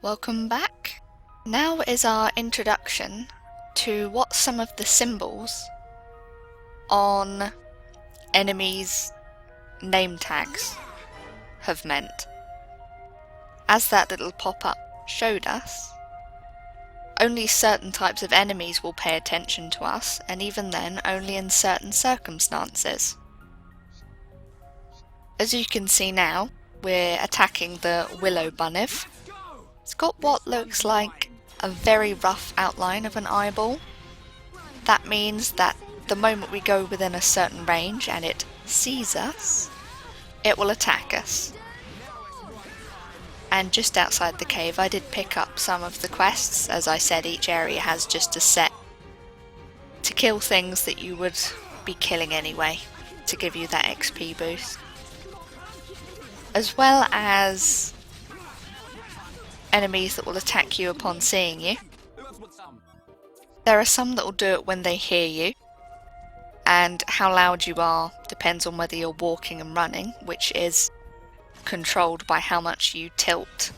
Welcome back. Now is our introduction to what some of the symbols on enemies' name tags have meant. As that little pop-up showed us, only certain types of enemies will pay attention to us, and even then only in certain circumstances. As you can see now, we're attacking the Willow Bunniv. It's got what looks like a very rough outline of an eyeball. That means that the moment we go within a certain range and it sees us, it will attack us. And just outside the cave I did pick up some of the quests. As I said, each area has just a set to kill things that you would be killing anyway, to give you that XP boost. As well as enemies that will attack you upon seeing you. There are some that will do it when they hear you, and how loud you are depends on whether you're walking and running, which is controlled by how much you tilt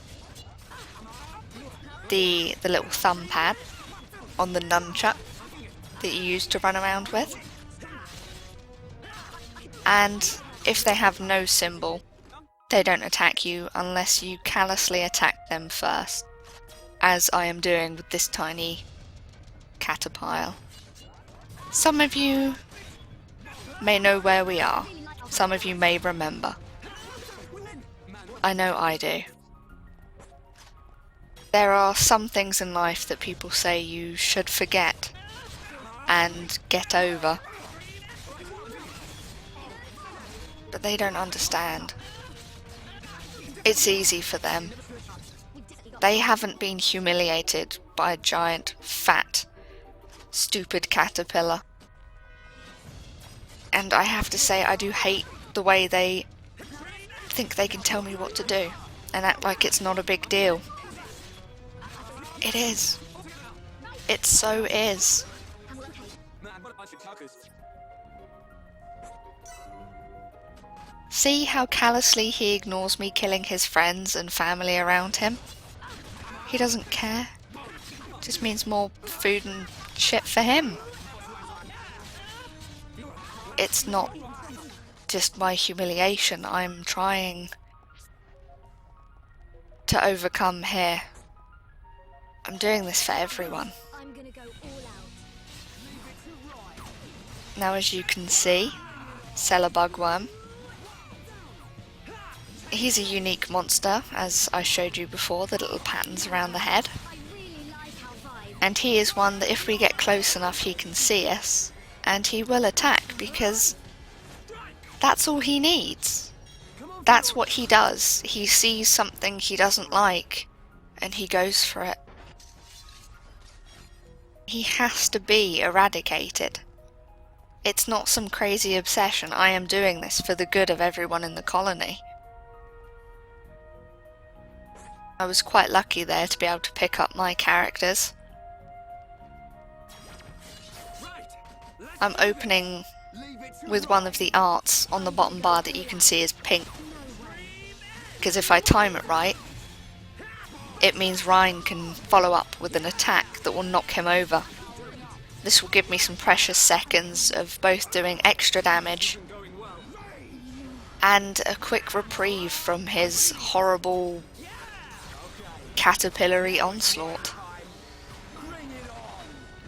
the little thumb pad on the nunchuck that you use to run around with. And if they have no symbol, they don't attack you unless you callously attack them first, as I am doing with this tiny caterpillar. Some of you may know where we are, some of you may remember. I know I do. There are some things in life that people say you should forget and get over, but they don't understand. It's easy for them. They haven't been humiliated by a giant, fat, stupid caterpillar. And I have to say, I do hate the way they think they can tell me what to do and act like it's not a big deal. It is. It so is. See how callously he ignores me killing his friends and family around him? He doesn't care. Just means more food and shit for him. It's not just my humiliation I'm trying to overcome here. I'm doing this for everyone. Now, as you can see, Cellar Bugworm. He's a unique monster, as I showed you before, the little patterns around the head. And he is one that if we get close enough he can see us, and he will attack, because that's all he needs. That's what he does. He sees something he doesn't like, and he goes for it. He has to be eradicated. It's not some crazy obsession. I am doing this for the good of everyone in the colony. I was quite lucky there to be able to pick up my characters. I'm opening with one of the arts on the bottom bar that you can see is pink. Because if I time it right, it means Ryan can follow up with an attack that will knock him over. This will give me some precious seconds of both doing extra damage and a quick reprieve from his horrible caterpillary onslaught.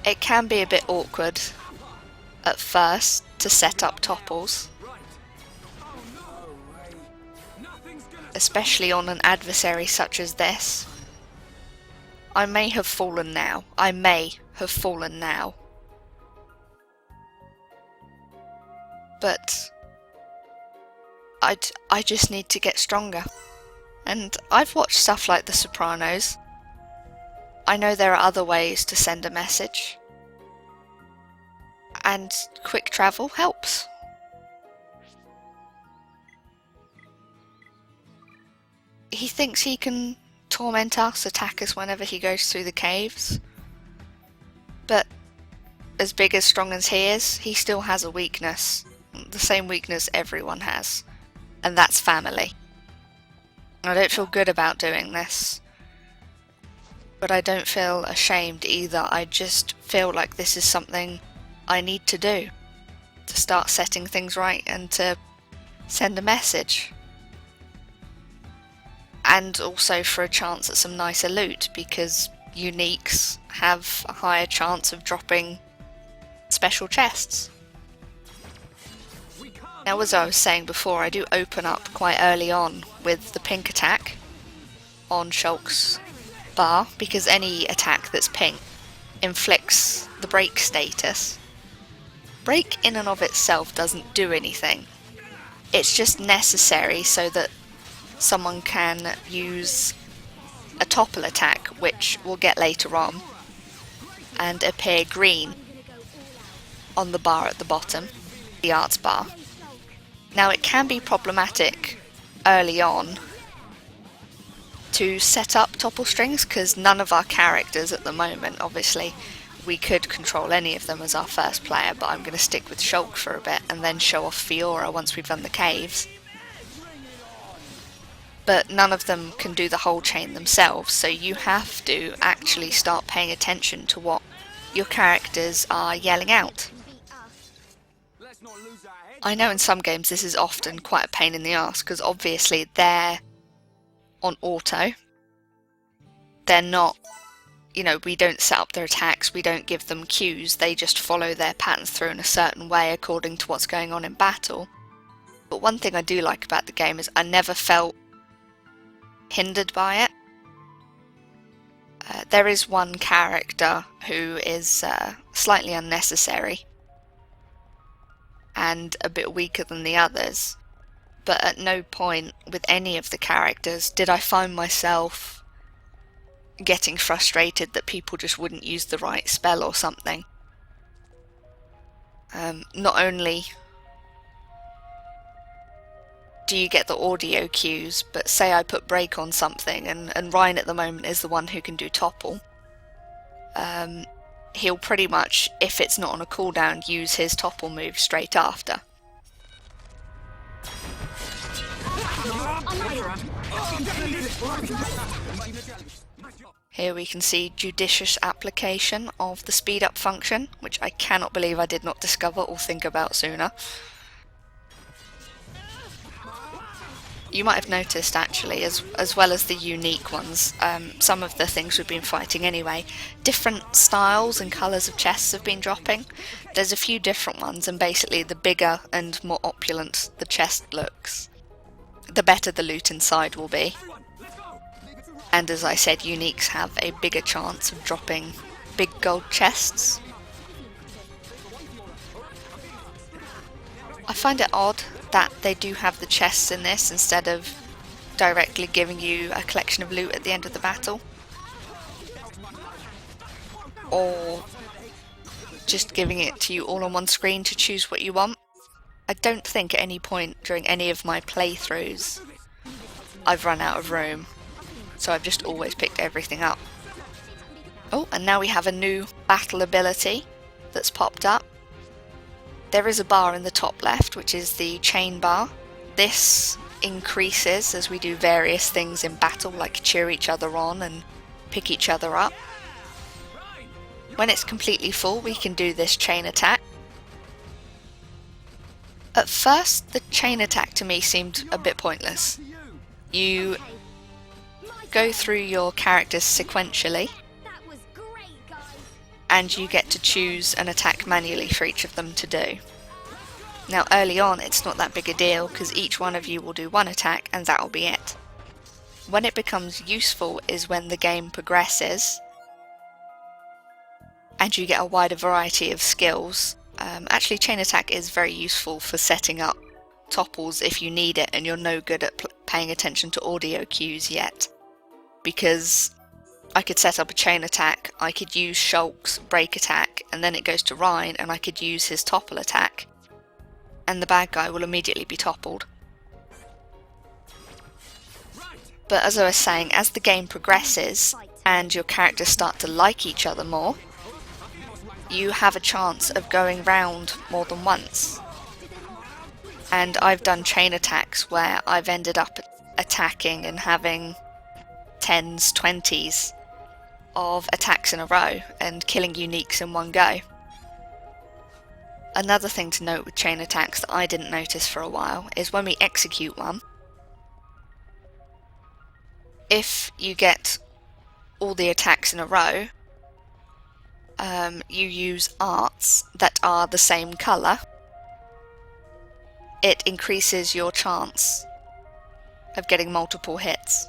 It can be a bit awkward at first to set up topples, especially on an adversary such as this. I may have fallen now. But I just need to get stronger. And I've watched stuff like The Sopranos. I know there are other ways to send a message. And quick travel helps. He thinks he can torment us, attack us whenever he goes through the caves. But as big, as strong as he is, he still has a weakness. The same weakness everyone has. And that's family. I don't feel good about doing this. but I don't feel ashamed either. I just feel like this is something I need to do, to start setting things right and to send a message. And also for a chance at some nicer loot, because uniques have a higher chance of dropping special chests. Now, as I was saying before, I do open up quite early on with the pink attack on Shulk's bar, because any attack that's pink inflicts the break status. Break in and of itself doesn't do anything. It's just necessary so that someone can use a topple attack, which we'll get later on, and appear green on the bar at the bottom, the arts bar. Now, it can be problematic early on to set up topple strings, because none of our characters at the moment, obviously, we could control any of them as our first player, but I'm going to stick with Shulk for a bit and then show off Fiora once we've done the caves. But none of them can do the whole chain themselves, so you have to actually start paying attention to what your characters are yelling out. I know in some games this is often quite a pain in the arse, because obviously they're on auto. They're not, you know, we don't set up their attacks, we don't give them cues, they just follow their patterns through in a certain way according to what's going on in battle. But one thing I do like about the game is I never felt hindered by it. There is one character who is slightly unnecessary and a bit weaker than the others, but at no point with any of the characters did I find myself getting frustrated that people just wouldn't use the right spell or something. Not only do you get the audio cues, but say I put break on something and Ryan at the moment is the one who can do topple. He'll pretty much, if it's not on a cooldown, use his topple move straight after. Here we can see judicious application of the speed up function, which I cannot believe I did not discover or think about sooner. You might have noticed actually, as well as the unique ones, some of the things we've been fighting anyway, different styles and colours of chests have been dropping. There's a few different ones, and basically the bigger and more opulent the chest looks, the better the loot inside will be. And as I said, uniques have a bigger chance of dropping big gold chests. I find it odd that they do have the chests in this instead of directly giving you a collection of loot at the end of the battle, or just giving it to you all on one screen to choose what you want. I don't think at any point during any of my playthroughs I've run out of room, so I've just always picked everything up. Oh, and now we have a new battle ability that's popped up. There is a bar in the top left, which is the chain bar. This increases as we do various things in battle, like cheer each other on and pick each other up. When it's completely full, we can do this chain attack. At first, the chain attack to me seemed a bit pointless. You go through your characters sequentially, and you get to choose an attack manually for each of them to do. Now early on it's not that big a deal, because each one of you will do one attack and that'll be it. When it becomes useful is when the game progresses and you get a wider variety of skills. Actually, chain attack is very useful for setting up topples if you need it and you're no good at paying attention to audio cues yet, because I could set up a chain attack, I could use Shulk's break attack, and then it goes to Ryan and I could use his topple attack, and the bad guy will immediately be toppled. But as I was saying, as the game progresses and your characters start to like each other more, you have a chance of going round more than once. And I've done chain attacks where I've ended up attacking and having 10s, 20s of attacks in a row and killing uniques in one go. Another thing to note with chain attacks that I didn't notice for a while is when we execute one, if you get all the attacks in a row, you use arts that are the same colour, it increases your chance of getting multiple hits.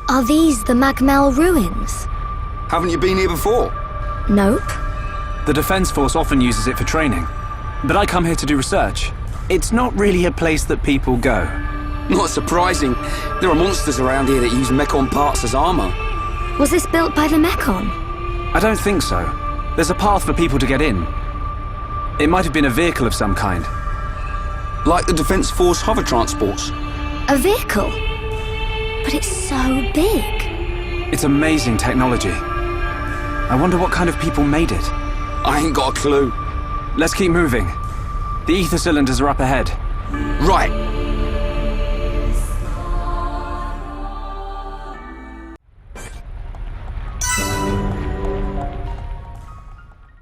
Are these the Magmel ruins? Haven't you been here before? Nope. The Defense Force often uses it for training, but I come here to do research. It's not really a place that people go. Not surprising. There are monsters around here that use Mechon parts as armor. Was this built by the Mechon? I don't think so. There's a path for people to get in. It might have been a vehicle of some kind. Like the Defense Force hover transports. A vehicle? But it's so big. It's amazing technology. I wonder what kind of people made it. I ain't got a clue. Let's keep moving. The ether cylinders are up ahead. Right.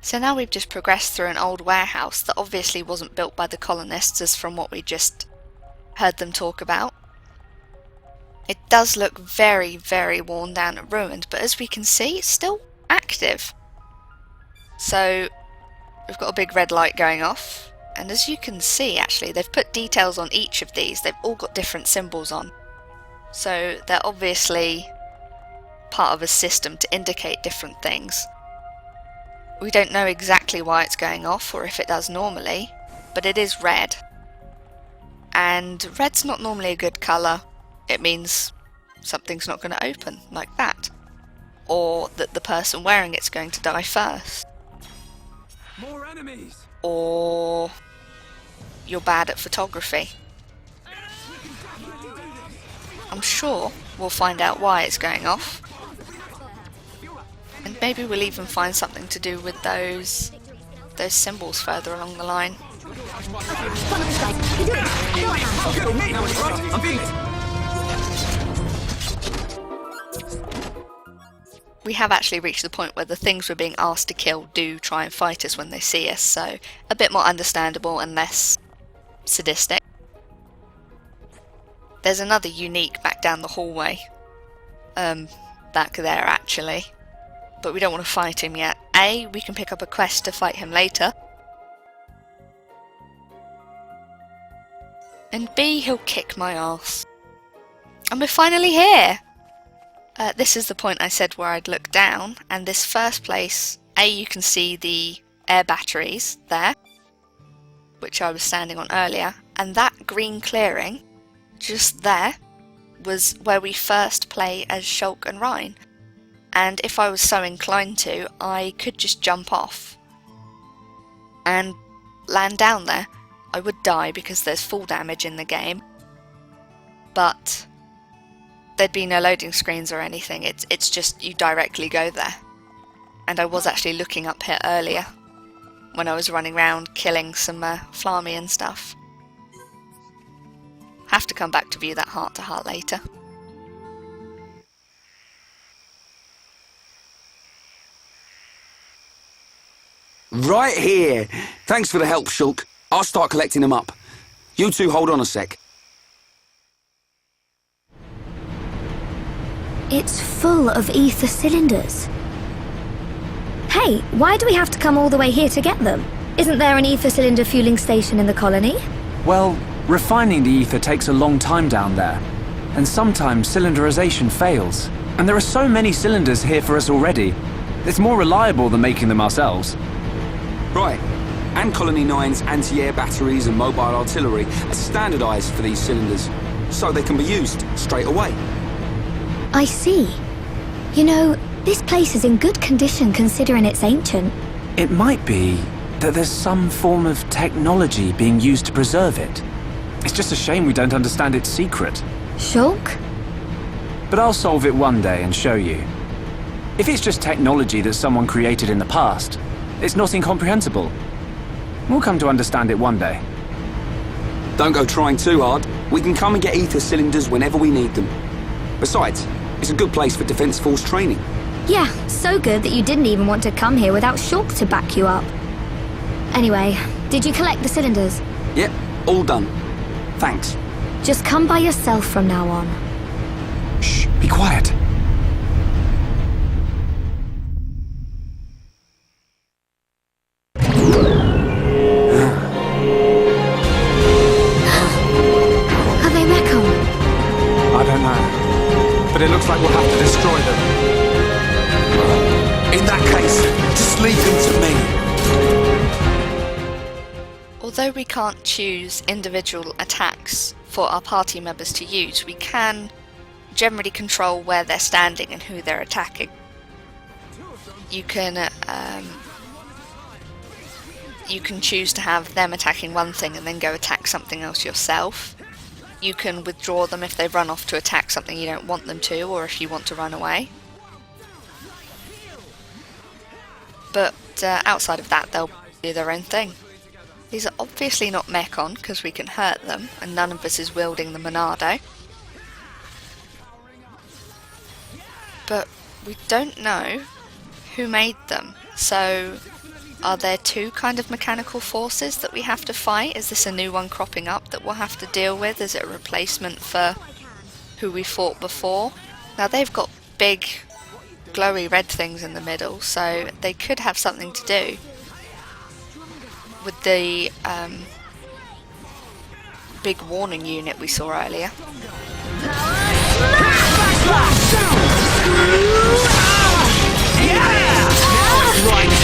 So now we've just progressed through an old warehouse that obviously wasn't built by the colonists, as from what we just heard them talk about. It does look very, very worn down and ruined, but as we can see, it's still active. So we've got a big red light going off, and as you can see, actually, they've put details on each of these. They've all got different symbols on. So they're obviously part of a system to indicate different things. We don't know exactly why it's going off, or if it does normally, but it is red. And red's not normally a good colour. It means something's not going to open, like that. Or that the person wearing it's going to die first. More enemies! Or you're bad at photography. I'm sure we'll find out why it's going off. And maybe we'll even find something to do with those symbols further along the line. We have actually reached the point where the things we're being asked to kill do try and fight us when they see us, so a bit more understandable and less sadistic. There's another unique back down the hallway. Back there actually. But we don't want to fight him yet. A, we can pick up a quest to fight him later. And B, he'll kick my ass. And we're finally here! This is the point I said where I'd look down, and this first place, A, you can see the air batteries there, which I was standing on earlier, and that green clearing, just there, was where we first play as Shulk and Rhine. And if I was so inclined to, I could just jump off and land down there. I would die because there's full damage in the game, but there'd be no loading screens or anything. It's just you directly go there. And I was actually looking up here earlier when I was running around killing some Flammy and stuff. Have to come back to view that heart-to-heart later. Right here. Thanks for the help, Shulk. I'll start collecting them up. You two hold on a sec. It's full of ether cylinders. Hey, why do we have to come all the way here to get them? Isn't there an ether cylinder fueling station in the colony? Well, refining the ether takes a long time down there, and sometimes cylinderization fails. And there are so many cylinders here for us already. It's more reliable than making them ourselves. Right. And Colony 9's anti-air batteries and mobile artillery are standardized for these cylinders, so they can be used straight away. I see. You know, this place is in good condition considering it's ancient. It might be that there's some form of technology being used to preserve it. It's just a shame we don't understand its secret. Shulk? but I'll solve it one day and show you. If it's just technology that someone created in the past, it's not incomprehensible. We'll come to understand it one day. Don't go trying too hard. We can come and get ether cylinders whenever we need them. Besides, it's a good place for Defence Force training. Yeah, so good that you didn't even want to come here without Shulk to back you up. Anyway, did you collect the cylinders? Yep, all done. Thanks. Just come by yourself from now on. Shh, be quiet. Are they Mechon? I don't know, but it looks like we'll have to destroy them. In that case, just leave them to me. Although we can't choose individual attacks for our party members to use, we can generally control where they're standing and who they're attacking. You can choose to have them attacking one thing and then go attack something else yourself. You can withdraw them if they run off to attack something you don't want them to, or if you want to run away. But outside of that, they'll do their own thing. These are obviously not Mechon, because we can hurt them, and none of us is wielding the Monado. But we don't know who made them, so are there two kind of mechanical forces that we have to fight? Is this a new one cropping up that we'll have to deal with? Is it a replacement for who we fought before? Now they've got big glowy red things in the middle, so they could have something to do with the big warning unit we saw earlier.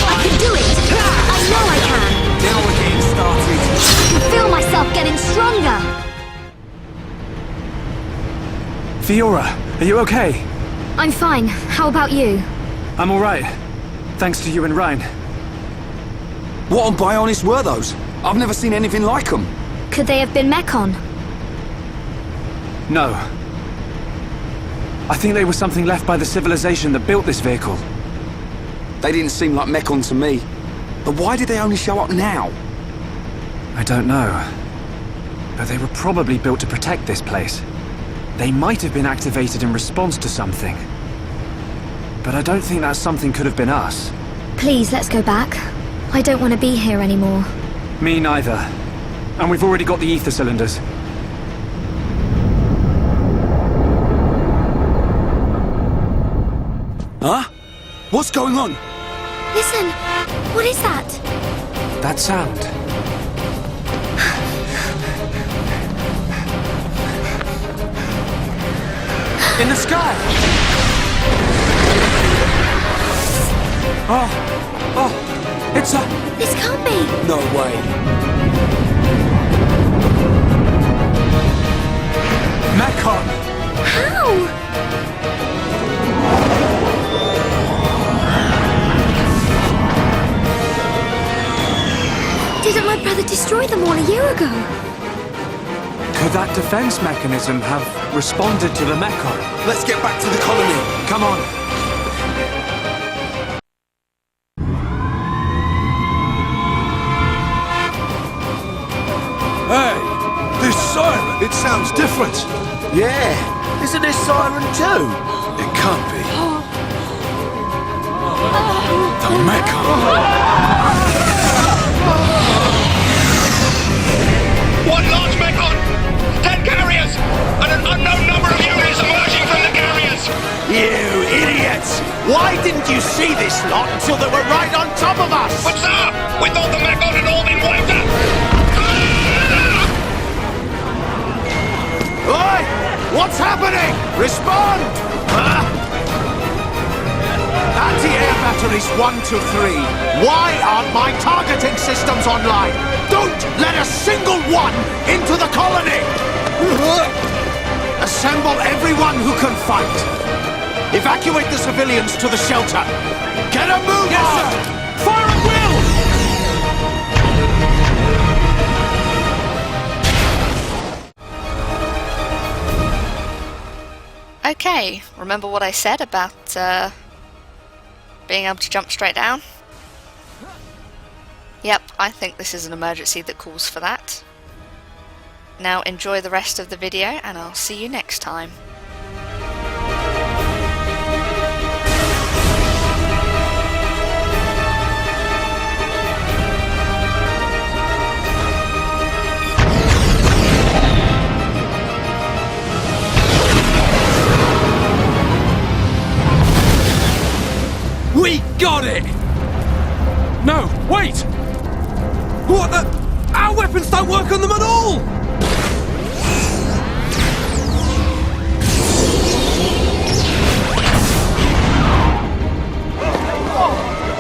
I can do it! I know I can! Now we're getting started. I can feel myself getting stronger! Fiora, are you okay? I'm fine. How about you? I'm alright. Thanks to you and Ryan. What on Bionis were those? I've never seen anything like them. Could they have been Mechon? No. I think they were something left by the civilization that built this vehicle. They didn't seem like Mechon to me. But why did they only show up now? I don't know. But they were probably built to protect this place. They might have been activated in response to something. But I don't think that something could have been us. Please, let's go back. I don't want to be here anymore. Me neither. And we've already got the ether cylinders. Huh? What's going on? Listen! What is that? That sound. In the sky! Oh, it's a... This can't be! No way. Mechon! How? Didn't my brother destroy them all a year ago? Could that defense mechanism have responded to the Mechon? Let's get back to the colony. Come on. Hey, this siren, it sounds different. Yeah, isn't this siren too? It can't be. The Mechon. One large Mechon, 10 carriers, and an unknown number of units emerging from the carriers. You idiots! Why didn't you see this lot until they were right on top of us? But sir, we thought the Mechon had all been wiped out. Oi! What's happening? Respond! Anti-air batteries 1 to 3. Why aren't my targeting systems online? Don't let a single one into the colony! Assemble everyone who can fight. Evacuate the civilians to the shelter. Get a move on! Fire at will! Okay, Okay, remember what I said about being able to jump straight down? Yep, I think this is an emergency that calls for that. Now enjoy the rest of the video and I'll see you next time. We got it! No, wait! What the? Our weapons don't work on them at all!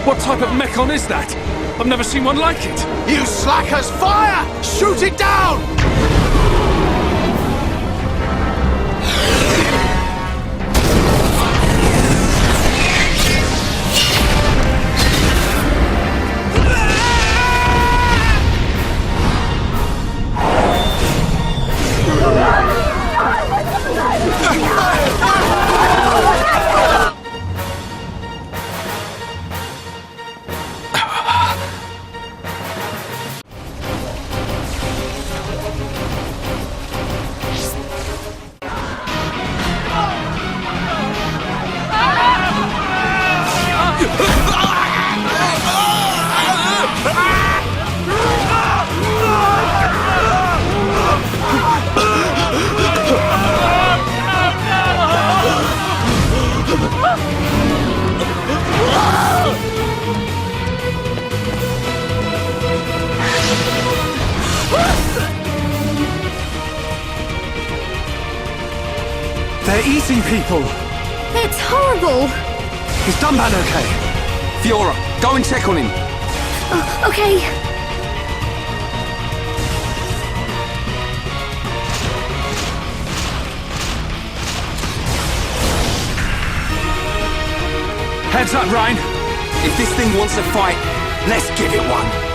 What type of mechon is that? I've never seen one like it. You slackers, fire! Shoot it down! They're eating people. It's horrible. Is Dunban okay? Fiora, go and check on him. Okay. Heads up, Ryan. If this thing wants a fight, let's give it one.